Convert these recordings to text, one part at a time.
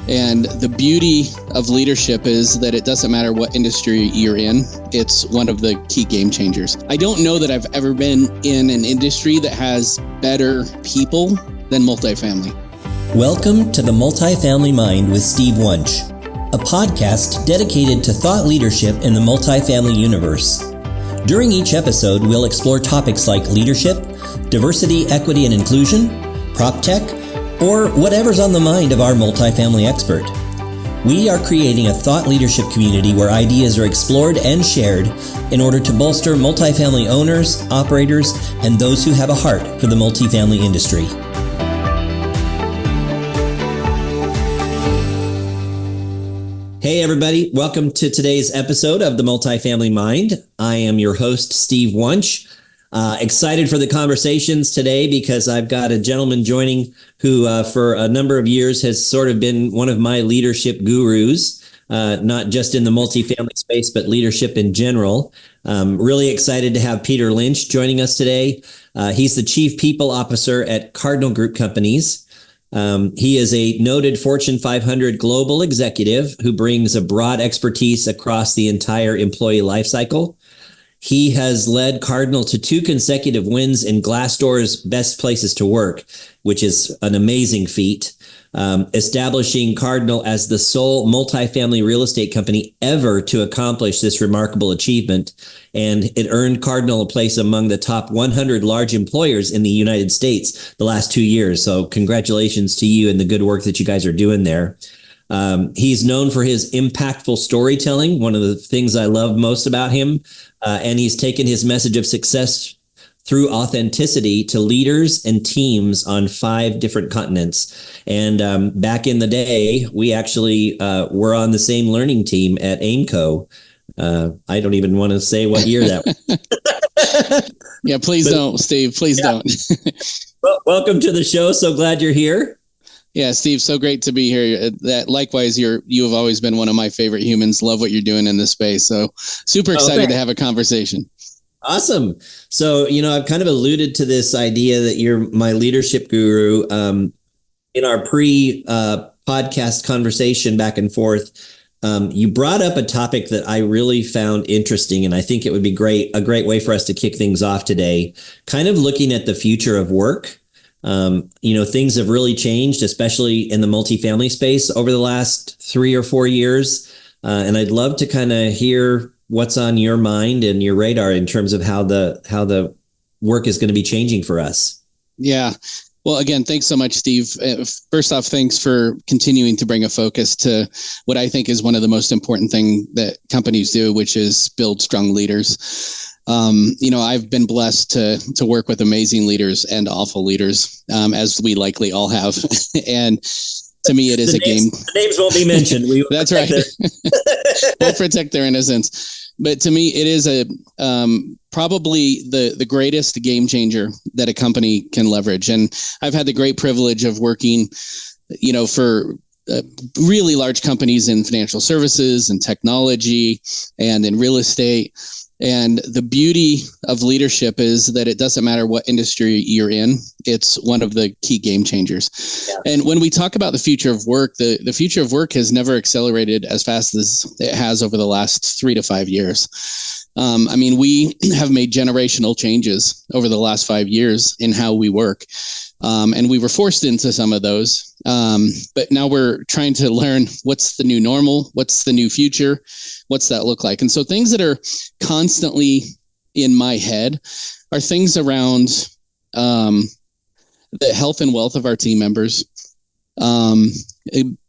And the beauty of leadership is that it doesn't matter what industry you're in. It's one of the key game changers. I don't know that I've ever been in an industry that has better people than multifamily. Welcome to the Multifamily Mind with Steve Wunch, a podcast dedicated to thought leadership in the multifamily universe. During each episode, we'll explore topics like leadership, diversity, equity, and inclusion, prop tech, or whatever's on the mind of our multifamily expert. We are creating a thought leadership community where ideas are explored and shared in order to bolster multifamily owners, operators, and those who have a heart for the multifamily industry. Hey everybody, welcome to today's episode of the Multifamily Mind. I am your host, Steve Wunch. Excited for the conversations today because I've got a gentleman joining who for a number of years has sort of been one of my leadership gurus, not just in the multifamily space, but leadership in general. Really excited to have Peter Lynch joining us today. He's the Chief People Officer at Cardinal Group Companies. He is a noted Fortune 500 global executive who brings a broad expertise across the entire employee lifecycle. He has led Cardinal to 2 consecutive wins in Glassdoor's Best Places to Work, which is an amazing feat, establishing Cardinal as the sole multifamily real estate company ever to accomplish this remarkable achievement. And it earned Cardinal a place among the top 100 large employers in the United States the last 2 years. So congratulations to you and the good work that you guys are doing there. He's known for his impactful storytelling, one of the things I love most about him. And he's taken his message of success through authenticity to leaders and teams on 5 different continents. And back in the day, we actually were on the same learning team at Aimco. I don't even want to say what year that was. Yeah, please don't, Steve. Please don't. Well, welcome to the show. So glad you're here. Yeah, Steve, so great to be here. That likewise, you have always been one of my favorite humans. Love what you're doing in this space. So super excited to have a conversation. Awesome. So, I've kind of alluded to this idea that you're my leadership guru. In our pre-podcast conversation back and forth, you brought up a topic that I really found interesting, and I think it would be a great way for us to kick things off today, kind of looking at the future of work. Things have really changed, especially in the multifamily space over the last 3 or 4 years. And I'd love to kind of hear what's on your mind and your radar in terms of how the work is going to be changing for us. Yeah. Well, again, thanks so much, Steve. First off, thanks for continuing to bring a focus to what I think is one of the most important things that companies do, which is build strong leaders. I've been blessed to work with amazing leaders and awful leaders, as we likely all have. And to me, it is the names won't be mentioned. That's right. We'll protect their innocence. But to me, it is probably the greatest game changer that a company can leverage. And I've had the great privilege of working, for really large companies in financial services and technology and in real estate. And the beauty of leadership is that it doesn't matter what industry you're in. It's one of the key game changers. Yeah. And when we talk about the future of work, the future of work has never accelerated as fast as it has over the last 3 to 5 years. We have made generational changes over the last 5 years in how we work. And we were forced into some of those. But now we're trying to learn what's the new normal, what's the new future, what's that look like? And so things that are constantly in my head are things around the health and wealth of our team members,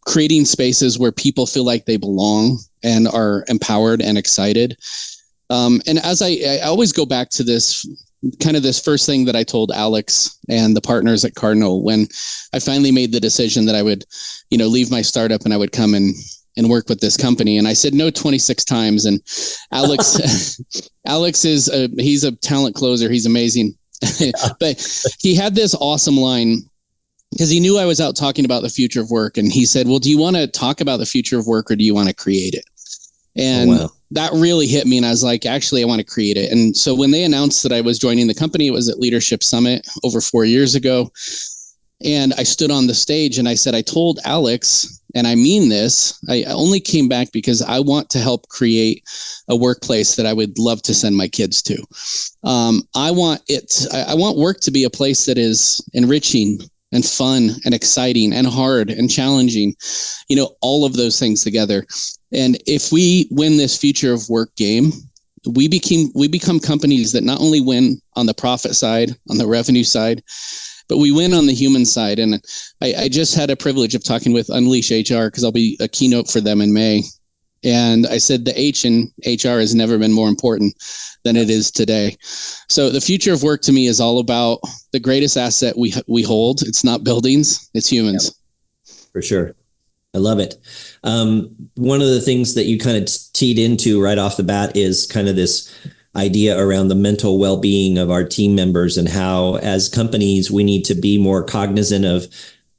creating spaces where people feel like they belong and are empowered and excited. And as I always go back to this first thing that I told Alex and the partners at Cardinal when I finally made the decision that I would, leave my startup and I would come and work with this company. And I said no 26 times. And Alex, he's a talent closer. He's amazing. But he had this awesome line because he knew I was out talking about the future of work. And he said, well, do you want to talk about the future of work or do you want to create it? And that really hit me. And I was like, actually, I want to create it. And so when they announced that I was joining the company, it was at Leadership Summit over 4 years ago. And I stood on the stage and I said, I told Alex and I mean this, I only came back because I want to help create a workplace that I would love to send my kids to. I want work to be a place that is enriching and fun and exciting and hard and challenging, all of those things together. And if we win this future of work game, we become companies that not only win on the profit side, on the revenue side, but we win on the human side. And I just had a privilege of talking with Unleash HR, because I'll be a keynote for them in May. And I said the H in HR has never been more important than it is today. So the future of work to me is all about the greatest asset we hold. It's not buildings, it's humans. Yep. For sure. I love it. One of the things that you kind of teed into right off the bat is kind of this idea around the mental well-being of our team members, and how as companies we need to be more cognizant of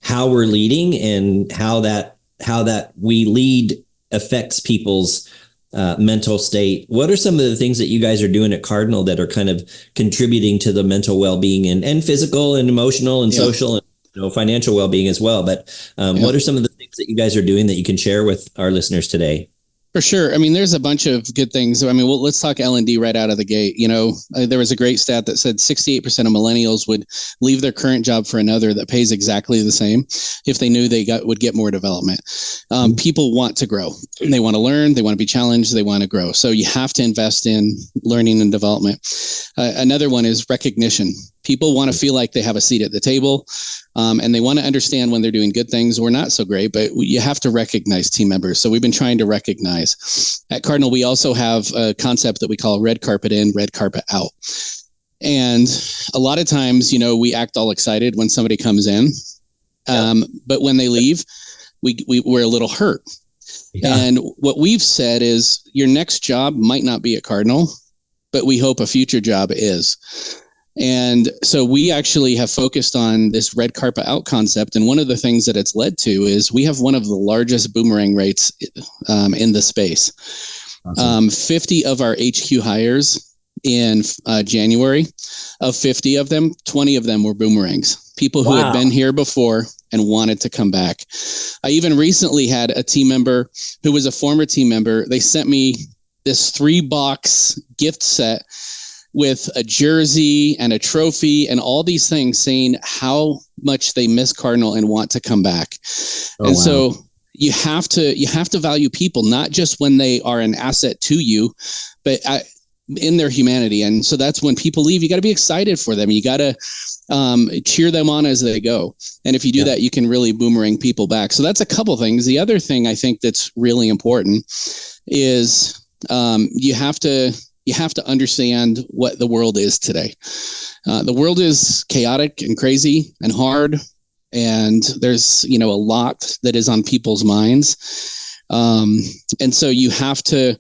how we're leading and how that we lead affects people's mental state. What are some of the things that you guys are doing at Cardinal that are kind of contributing to the mental well-being and physical and emotional and social and financial well-being as well? But what are some of the things that you guys are doing that you can share with our listeners today? For sure. I mean, there's a bunch of good things. I mean, let's talk L&D right out of the gate. There was a great stat that said 68% of millennials would leave their current job for another that pays exactly the same if they knew they would get more development. People want to grow. They want to learn. They want to be challenged. They want to grow. So you have to invest in learning and development. Another one is recognition. People want to feel like they have a seat at the table, and they want to understand when they're doing good things or not so great, but you have to recognize team members. So we've been trying to recognize. At Cardinal, we also have a concept that we call red carpet in, red carpet out. And a lot of times, we act all excited when somebody comes in, but when they leave, we're a little hurt. Yeah. And what we've said is your next job might not be at Cardinal, but we hope a future job is. And so we actually have focused on this red carpet out concept. And one of the things that it's led to is we have one of the largest boomerang rates in the space. Awesome. 50 of our HQ hires in January, of 50 of them, 20 of them were boomerangs. People who had been here before and wanted to come back. I even recently had a team member who was a former team member. They sent me this 3-box gift set with a jersey and a trophy and all these things, saying how much they miss Cardinal and want to come back. So you have to value people, not just when they are an asset to you, but in their humanity. And so that's when people leave, you got to be excited for them. You got to cheer them on as they go. And if you do that, you can really boomerang people back. So that's a couple things. The other thing I think that's really important is you have to understand what the world is today. The world is chaotic and crazy and hard, and there's a lot that is on people's minds. And so you have to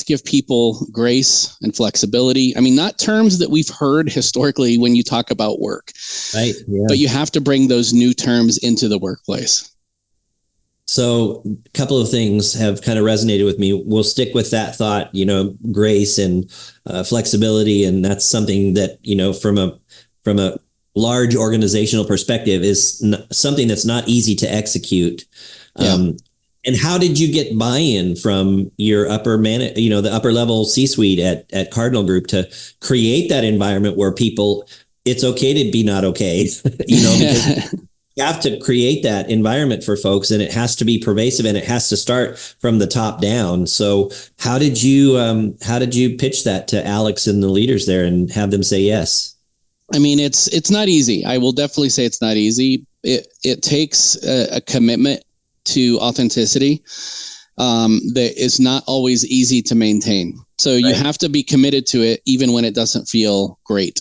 give people grace and flexibility. I mean, not terms that we've heard historically when you talk about work, right? Yeah. But you have to bring those new terms into the workplace. So a couple of things have kind of resonated with me. We'll stick with that thought, grace and flexibility. And that's something that, from a large organizational perspective is something that's not easy to execute. And how did you get buy-in from your the upper level C-suite at Cardinal Group to create that environment where it's okay to be not okay, because you have to create that environment for folks, and it has to be pervasive, and it has to start from the top down. So how did you pitch that to Alex and the leaders there and have them say yes? I mean, it's not easy. I will definitely say it's not easy. It takes a commitment to authenticity that is not always easy to maintain. So you have to be committed to it even when it doesn't feel great.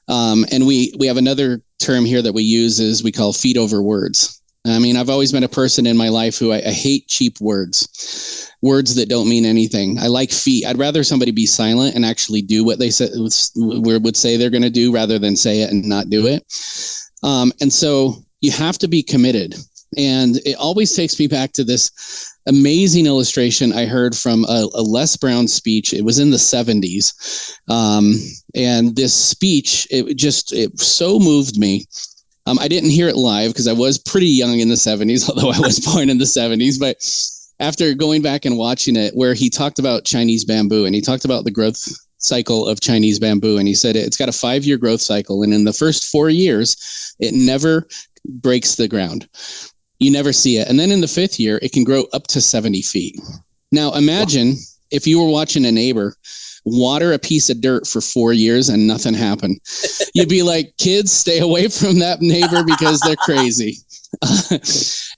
And we have another term here that we use is we call feet over words. I mean, I've always been a person in my life who I hate cheap words that don't mean anything. I like feet. I'd rather somebody be silent and actually do what they would say they're going to do rather than say it and not do it. And so you have to be committed. And it always takes me back to this amazing illustration I heard from a Les Brown speech. It was in the 70s. And this speech, it so moved me. I didn't hear it live because I was pretty young in the 70s, although I was born in the 70s. But after going back and watching it, where he talked about Chinese bamboo and he talked about the growth cycle of Chinese bamboo, and he said it's got a 5-year growth cycle. And in the first 4 years, it never breaks the ground. You never see it. And then in the 5th year, it can grow up to 70 feet. Now, imagine if you were watching a neighbor water a piece of dirt for 4 years and nothing happened. You'd be like, kids, stay away from that neighbor because they're crazy.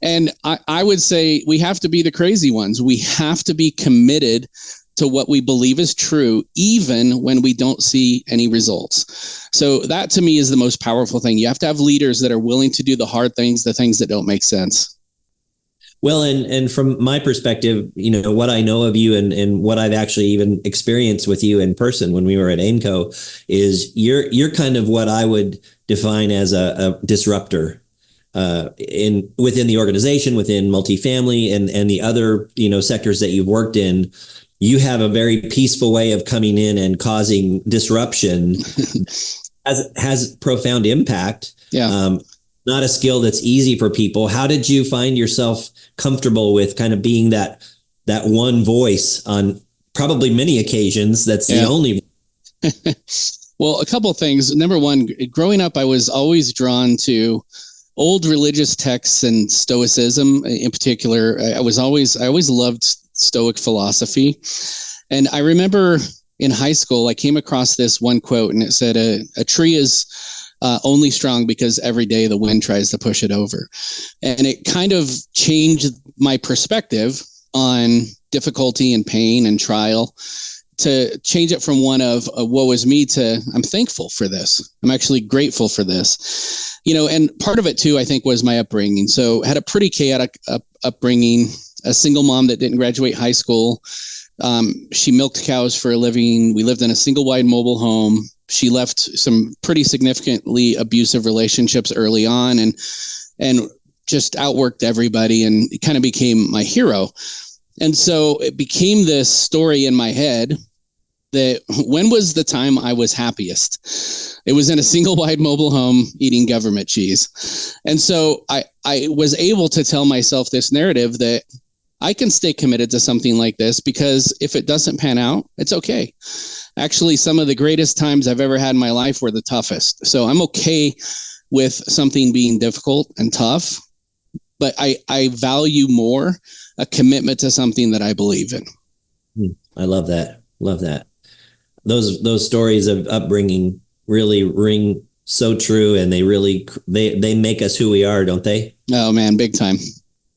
And I would say we have to be the crazy ones. We have to be committed to what we believe is true, even when we don't see any results. So that to me is the most powerful thing. You have to have leaders that are willing to do the hard things, the things that don't make sense. Well, and from my perspective, what I know of you and what I've actually even experienced with you in person when we were at Aimco is you're kind of what I would define as a disruptor within the organization, within multifamily and the other, sectors that you've worked in. You have a very peaceful way of coming in and causing disruption has profound impact. Yeah. Not a skill that's easy for people. How did you find yourself comfortable with kind of being that one voice on probably many occasions? That's the only. Well, a couple of things. Number one, growing up, I was always drawn to old religious texts and Stoicism in particular. I always loved Stoic philosophy. And I remember in high school, I came across this one quote, and it said, a tree is only strong because every day the wind tries to push it over. And it kind of changed my perspective on difficulty and pain and trial, to change it from one of woe is me to I'm thankful for this. I'm actually grateful for this. And part of it too, I think, was my upbringing. So had a pretty chaotic upbringing, a single mom that didn't graduate high school. She milked cows for a living. We lived in a single wide mobile home. She left some pretty significantly abusive relationships early on and just outworked everybody, and it kind of became my hero. And so it became this story in my head that when was the time I was happiest? It was in a single wide mobile home eating government cheese. And so I was able to tell myself this narrative that I can stay committed to something like this because if it doesn't pan out, it's okay. Actually, some of the greatest times I've ever had in my life were the toughest. So I'm okay with something being difficult and tough, but I value more a commitment to something that I believe in. I love that. Love that. Those stories of upbringing really ring so true, and they make us who we are, don't they? Oh man, big time.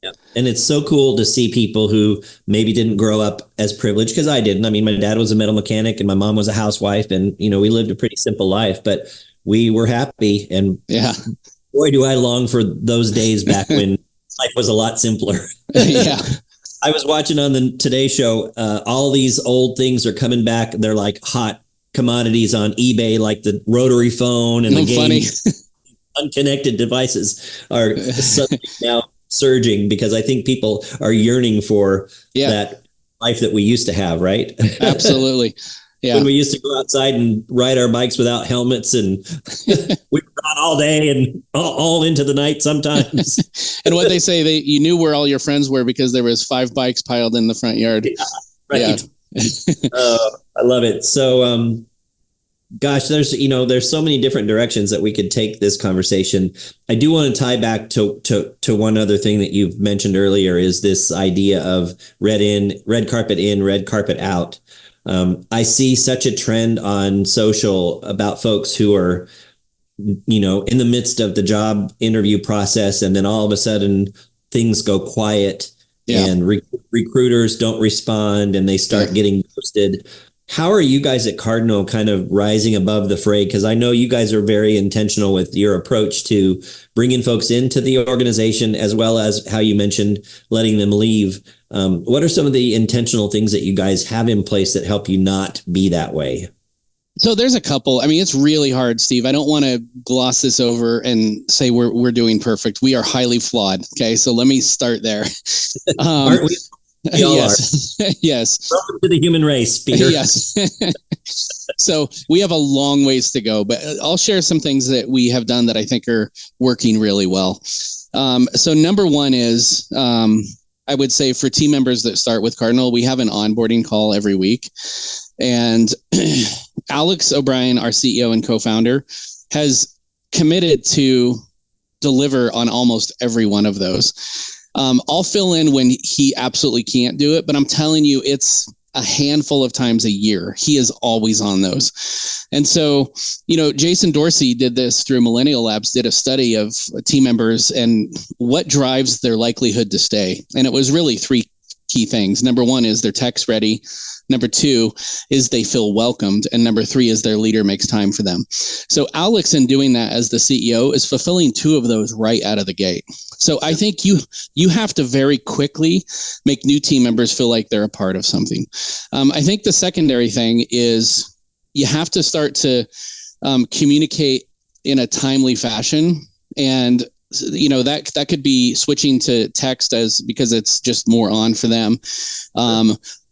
Yeah. And it's so cool to see people who maybe didn't grow up as privileged, because I didn't. I mean, my dad was a metal mechanic and my mom was a housewife, and, we lived a pretty simple life, but we were happy. And boy, do I long for those days back when life was a lot simpler. Yeah. I was watching on the Today Show, all these old things are coming back. They're like hot commodities on eBay, like the rotary phone and the game. Unconnected devices are suddenly now surging because I think people are yearning for that life that we used to have, right? Absolutely. Yeah. When we used to go outside and ride our bikes without helmets, and we were out all day and all into the night sometimes. And what they say, you knew where all your friends were because there was 5 bikes piled in the front yard. Yeah, right. Yeah. I love it. So, gosh, there's so many different directions that we could take this conversation. I do want to tie back to one other thing that you've mentioned earlier, is this idea of red carpet in, red carpet out. I see such a trend on social about folks who are, in the midst of the job interview process, and then all of a sudden things go quiet and recruiters don't respond and they start getting ghosted. How are you guys at Cardinal kind of rising above the fray? Because I know you guys are very intentional with your approach to bringing folks into the organization, as well as how you mentioned letting them leave. What are some of the intentional things that you guys have in place that help you not be that way? So there's a couple. I mean, it's really hard, Steve. I don't want to gloss this over and say we're doing perfect. We are highly flawed. Okay, so let me start there. Aren't we? Yes. Yes. Welcome to the human race, Peter. Yes. So we have a long ways to go, but I'll share some things that we have done that I think are working really well. So number one is, I would say for team members that start with Cardinal, we have an onboarding call every week. And Alex O'Brien, our CEO and co-founder, has committed to deliver on almost every one of those. I'll fill in when he absolutely can't do it, but I'm telling you, it's a handful of times a year. He is always on those. And so, Jason Dorsey did this through Millennial Labs, did a study of team members and what drives their likelihood to stay. And it was really three key things. Number one is they're text ready. Number two is they feel welcomed. And number three is their leader makes time for them. So Alex, in doing that as the CEO, is fulfilling two of those right out of the gate. So I think you have to very quickly make new team members feel like they're a part of something. I think the secondary thing is you have to start to communicate in a timely fashion. And that could be switching to text because it's just more on for them.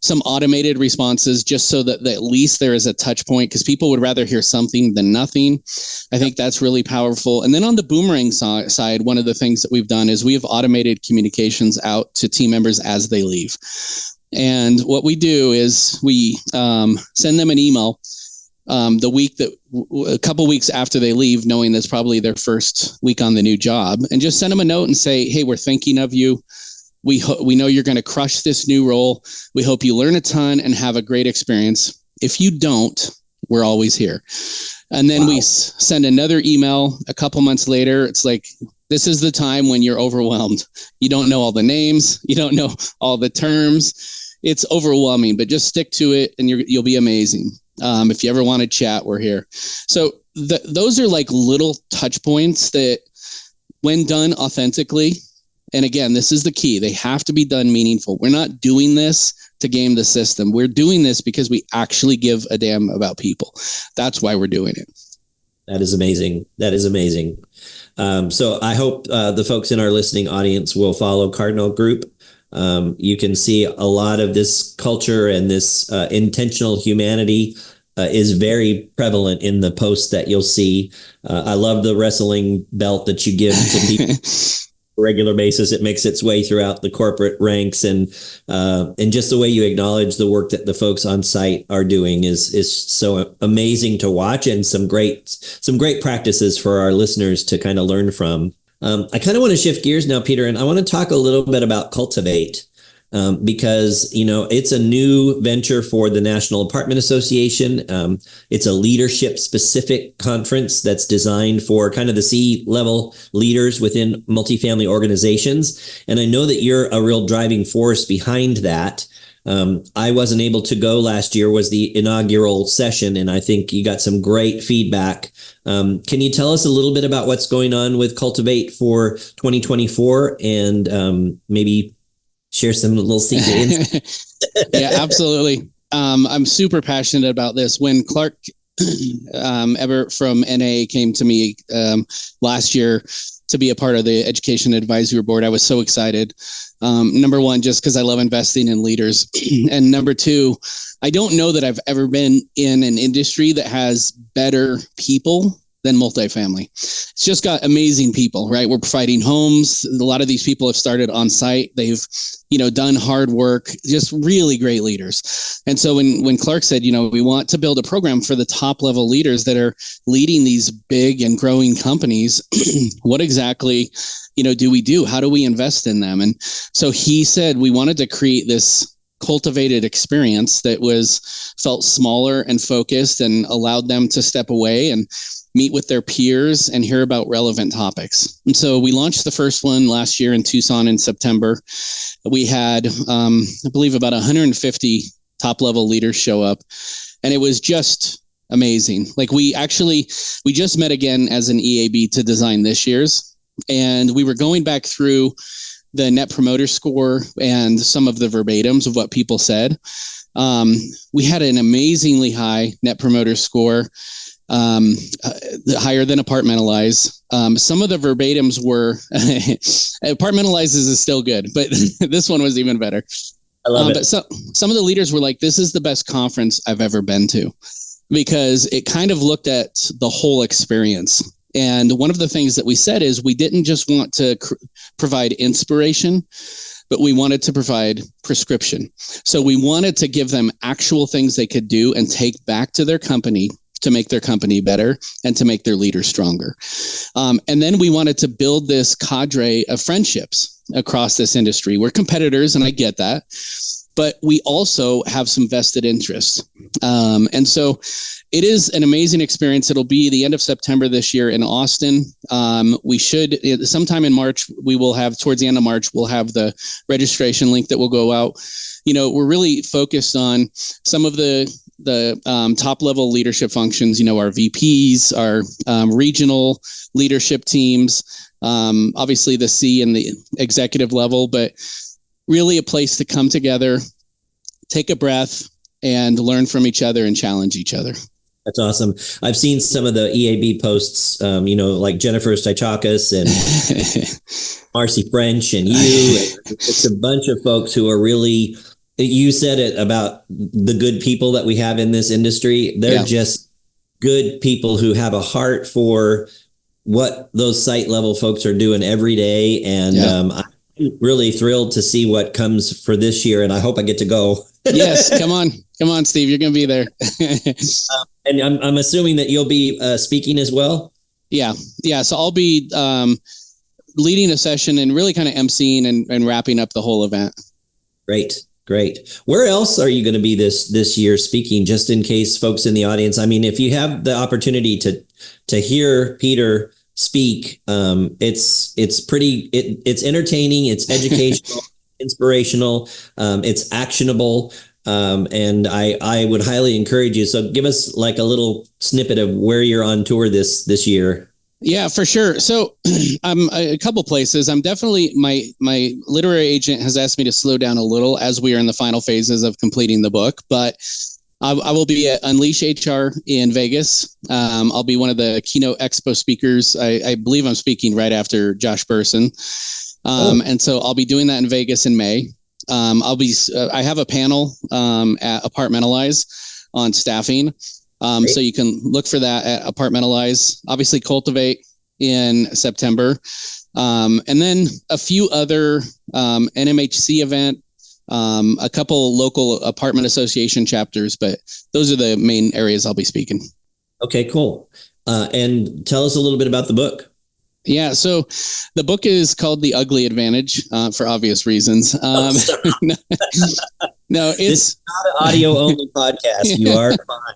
Some automated responses just so that at least there is a touch point, because people would rather hear something than nothing. I think that's really powerful. And then on the boomerang side, one of the things that we've done is we have automated communications out to team members as they leave. And what we do is we send them an email the week a couple weeks after they leave, knowing that's probably their first week on the new job, and just send them a note and say, hey, we're thinking of you. We know you're going to crush this new role. We hope you learn a ton and have a great experience. If you don't, we're always here. And then we send another email a couple months later. It's like, this is the time when you're overwhelmed. You don't know all the names. You don't know all the terms. It's overwhelming, but just stick to it and you'll be amazing. If you ever want to chat, we're here. So those are like little touch points that, when done authentically, and again, this is the key, they have to be done meaningful. We're not doing this to game the system. We're doing this because we actually give a damn about people. That's why we're doing it. That is amazing. So I hope the folks in our listening audience will follow Cardinal Group. You can see a lot of this culture and this intentional humanity is very prevalent in the posts that you'll see. I love the wrestling belt that you give to people on a regular basis. It makes its way throughout the corporate ranks, and just the way you acknowledge the work that the folks on site are doing is so amazing to watch, and some great practices for our listeners to kind of learn from. I kind of want to shift gears now, Peter, and I want to talk a little bit about Cultivate, because, it's a new venture for the National Apartment Association. It's a leadership specific conference that's designed for kind of the C-level leaders within multifamily organizations. And I know that you're a real driving force behind that. I wasn't able to go last year, was the inaugural session, and I think you got some great feedback. Can you tell us a little bit about what's going on with Cultivate for 2024 and maybe share some little secret? Yeah, absolutely. I'm super passionate about this. When Clark Everett from NA came to me last year to be a part of the Education Advisory Board, I was so excited. Number one, just because I love investing in leaders. And number two, I don't know that I've ever been in an industry that has better people than multifamily. It's just got amazing people, right? We're providing homes. A lot of these people have started on site. They've, done hard work, just really great leaders. And so when Clark said, we want to build a program for the top level leaders that are leading these big and growing companies, what exactly, do we do? How do we invest in them? And so he said, we wanted to create this cultivated experience that felt smaller and focused and allowed them to step away and meet with their peers and hear about relevant topics. And so we launched the first one last year in Tucson in September. We had, I believe, about 150 top level leaders show up, and it was just amazing. Like we just met again as an EAB to design this year's, and we were going back through the Net Promoter Score and some of the verbatims of what people said. We had an amazingly high Net Promoter Score, higher than Apartmentalize. Some of the verbatims were Apartmentalize is still good, but this one was even better. I love it. But some of the leaders were like, this is the best conference I've ever been to. because it kind of looked at the whole experience. And one of the things that we said is we didn't just want to provide inspiration, but we wanted to provide prescription. So we wanted to give them actual things they could do and take back to their company to make their company better and to make their leaders stronger. And then we wanted to build this cadre of friendships across this industry. We're competitors, and I get that, but we also have some vested interests. And so it is an amazing experience. It'll be the end of September this year in Austin. We should, sometime in March, we will have, towards the end of March, we'll have the registration link that will go out. You know, we're really focused on some of the top level leadership functions, you know, our VPs, our regional leadership teams, obviously the C and the executive level, but really a place to come together, take a breath, and learn from each other and challenge each other. That's awesome. I've seen some of the EAB posts, you know, like Jennifer Stachakis and Marcy French and you. It's a bunch of folks who are really, you said it about the good people that we have in this industry. They're just good people who have a heart for what those site level folks are doing every day. And I'm really thrilled to see what comes for this year. And I hope I get to go. Yes. Come on, Steve. You're going to be there. And I'm assuming that you'll be speaking as well. Yeah. So I'll be leading a session and really kind of emceeing and wrapping up the whole event. Great. Where else are you going to be this year speaking, just in case folks in the audience? I mean, if you have the opportunity to hear Peter speak, it's entertaining, it's educational, inspirational, it's actionable. And I would highly encourage you. So give us like a little snippet of where you're on tour this year. Yeah, for sure. So I'm a couple places. I'm definitely, my literary agent has asked me to slow down a little as we are in the final phases of completing the book, but I will be at Unleash HR in Vegas. I'll be one of the keynote expo speakers. I believe I'm speaking right after Josh Burson. And so I'll be doing that in Vegas in May. I have a panel at Apartmentalize on staffing. So you can look for that at Apartmentalize, obviously Cultivate in September. And then a few other NMHC event, a couple local apartment association chapters, but those are the main areas I'll be speaking. Okay, cool. And tell us a little bit about the book. Yeah, so the book is called The Ugly Advantage for obvious reasons. No, it's this is not an audio only podcast. You are fine.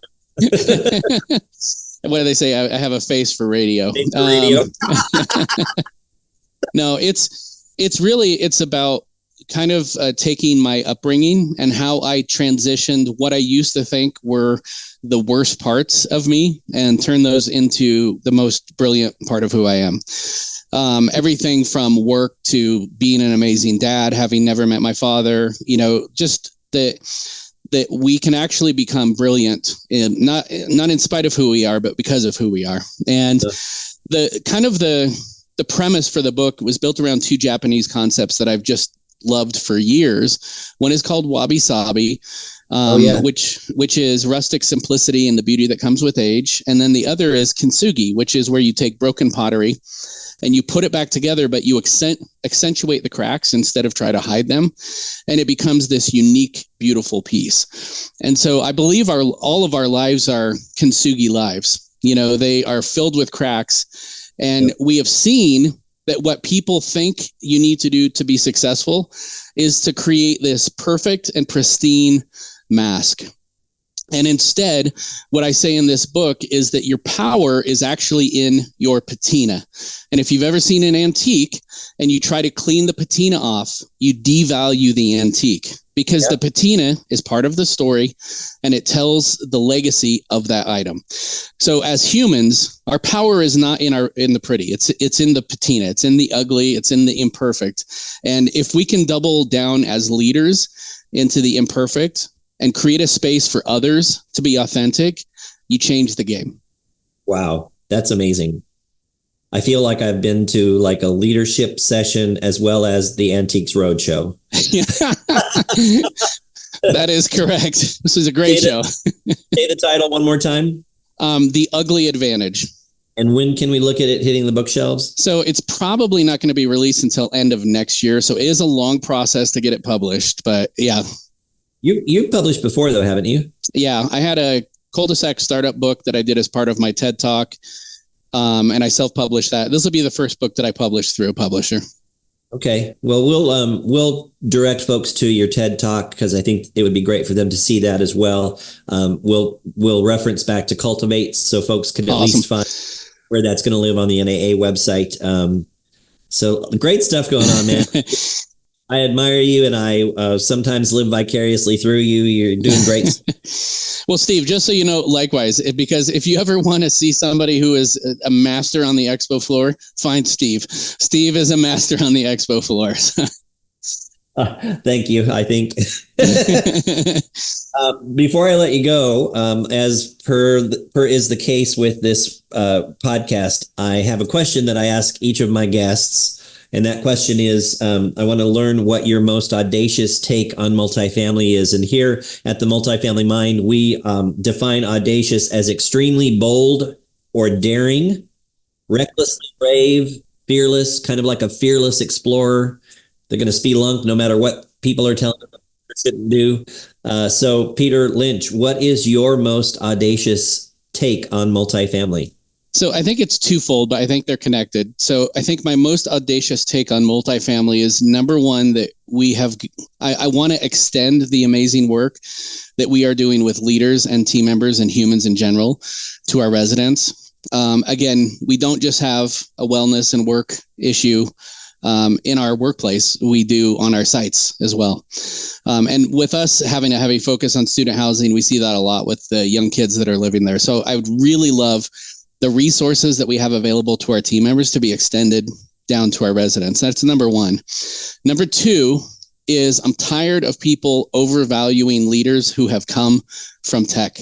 What do they say? I have a face for radio. No, it's about kind of taking my upbringing and how I transitioned what I used to think were the worst parts of me and turn those into the most brilliant part of who I am. Everything from work to being an amazing dad, having never met my father, you know, just that we can actually become brilliant, and not in spite of who we are, but because of who we are. And the premise for the book was built around two Japanese concepts that I've just loved for years. One is called wabi sabi, which is rustic simplicity and the beauty that comes with age. And then the other is kintsugi, which is where you take broken pottery and you put it back together, but you accentuate the cracks instead of try to hide them. And it becomes this unique, beautiful piece. And so I believe all of our lives are kintsugi lives. You know, they are filled with cracks. And we have seen that what people think you need to do to be successful is to create this perfect and pristine mask. And instead, what I say in this book is that your power is actually in your patina. And if you've ever seen an antique and you try to clean the patina off, you devalue the antique because the patina is part of the story and it tells the legacy of that item. So as humans, our power is not in the pretty. It's in the patina. It's in the ugly. It's in the imperfect. And if we can double down as leaders into the imperfect and create a space for others to be authentic, you change the game. Wow, that's amazing. I feel like I've been to like a leadership session as well as the Antiques Roadshow. That is correct. This is a great show. Say the title one more time. The Ugly Advantage. And when can we look at it hitting the bookshelves? So it's probably not going to be released until end of next year. So it is a long process to get it published. But yeah. You've published before, though, haven't you? Yeah. I had a cul-de-sac startup book that I did as part of my TED Talk. And I self-published that. This will be the first book that I published through a publisher. Okay. Well, we'll direct folks to your TED Talk because I think it would be great for them to see that as well. We'll reference back to Cultivate so folks can at least find where that's going to live on the NAA website. So great stuff going on, man. I admire you, and I sometimes live vicariously through you. You're doing great. Well, Steve, just so you know, likewise, because if you ever want to see somebody who is a master on the expo floor, find Steve. Steve is a master on the expo floor. Thank you. I think before I let you go, as per is the case with this podcast, I have a question that I ask each of my guests. And that question is, I want to learn what your most audacious take on multifamily is. And here at the Multifamily Mind, we define audacious as extremely bold or daring, recklessly brave, fearless, kind of like a fearless explorer. They're going to spelunk no matter what people are telling them to do. So, Peter Lynch, what is your most audacious take on multifamily? So I think it's twofold, but I think they're connected. So I think my most audacious take on multifamily is, number one, that I want to extend the amazing work that we are doing with leaders and team members and humans in general to our residents. Again, we don't just have a wellness and work issue in our workplace, we do on our sites as well. And with us having a heavy focus on student housing, we see that a lot with the young kids that are living there. So I would really love the resources that we have available to our team members to be extended down to our residents. That's number one. Number two is I'm tired of people overvaluing leaders who have come from tech,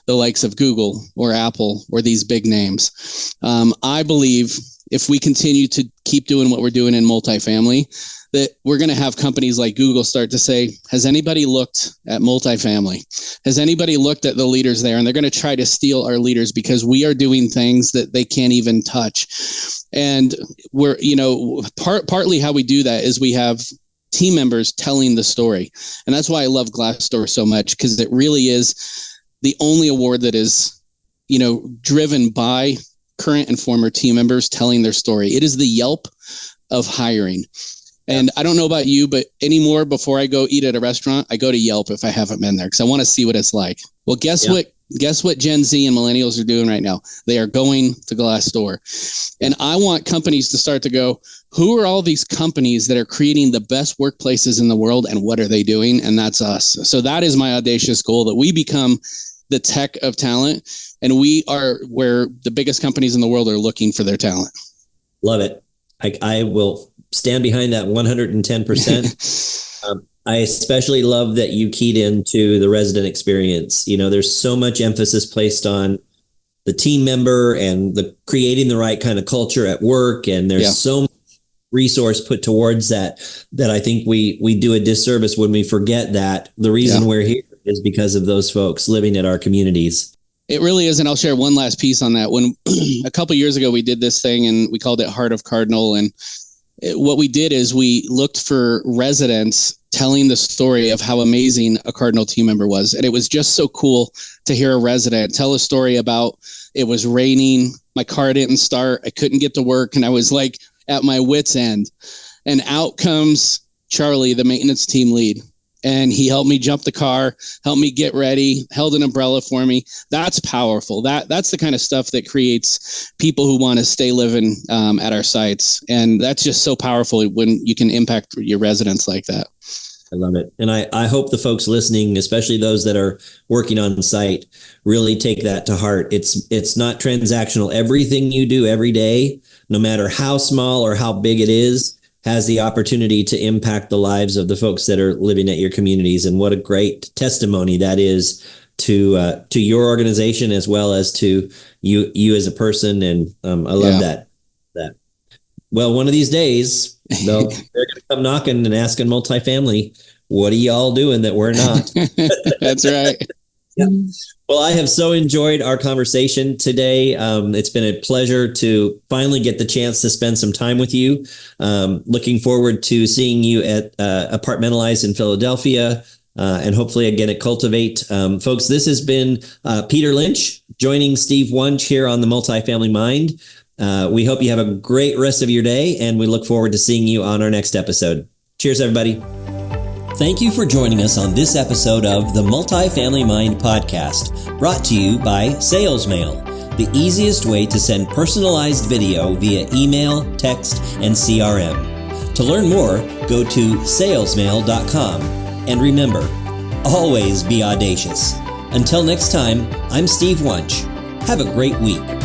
the likes of Google or Apple or these big names. I believe if we continue to keep doing what we're doing in multifamily, that we're going to have companies like Google start to say, has anybody looked at multifamily? Has anybody looked at the leaders there? And they're going to try to steal our leaders because we are doing things that they can't even touch. And we're, partly how we do that is we have team members telling the story. And that's why I love Glassdoor so much, because it really is the only award that is, driven by current and former team members telling their story. It is the Yelp of hiring. And I don't know about you, but anymore, before I go eat at a restaurant, I go to Yelp if I haven't been there because I want to see what it's like. Well, guess what Gen Z and millennials are doing right now? They are going to Glassdoor. And I want companies to start to go, who are all these companies that are creating the best workplaces in the world and what are they doing? And that's us. So that is my audacious goal, that we become the tech of talent, and we are where the biggest companies in the world are looking for their talent. Love it. I will stand behind that 110%. I especially love that you keyed into the resident experience. There's so much emphasis placed on the team member and the creating the right kind of culture at work. And there's so much resource put towards that I think we do a disservice when we forget that the reason we're here is because of those folks living in our communities. It really is. And I'll share one last piece on that. When a couple of years ago, we did this thing and we called it Heart of Cardinal. And what we did is we looked for residents telling the story of how amazing a Cardinal team member was. And it was just so cool to hear a resident tell a story about, it was raining, my car didn't start, I couldn't get to work, and I was like at my wit's end. And out comes Charlie, the maintenance team lead. And he helped me jump the car, helped me get ready, held an umbrella for me. That's powerful. That's the kind of stuff that creates people who want to stay living at our sites. And that's just so powerful when you can impact your residents like that. I love it. And I hope the folks listening, especially those that are working on site, really take that to heart. It's not transactional. Everything you do every day, no matter how small or how big it is, has the opportunity to impact the lives of the folks that are living at your communities. And what a great testimony that is to your organization as well as to you as a person. And I love that. Well, one of these days, they're going to come knocking and asking multifamily, what are y'all doing that we're not? That's right. Yeah. Well, I have so enjoyed our conversation today. It's been a pleasure to finally get the chance to spend some time with you. Looking forward to seeing you at Apartmentalize in Philadelphia, and hopefully again at Cultivate. Folks, this has been Peter Lynch joining Steve Wunch here on the Multifamily Mind. We hope you have a great rest of your day, and we look forward to seeing you on our next episode. Cheers, everybody. Thank you for joining us on this episode of the Multifamily Mind podcast, brought to you by SalesMail, the easiest way to send personalized video via email, text, and CRM. To learn more, go to salesmail.com. And remember, always be audacious. Until next time, I'm Steve Wunch. Have a great week.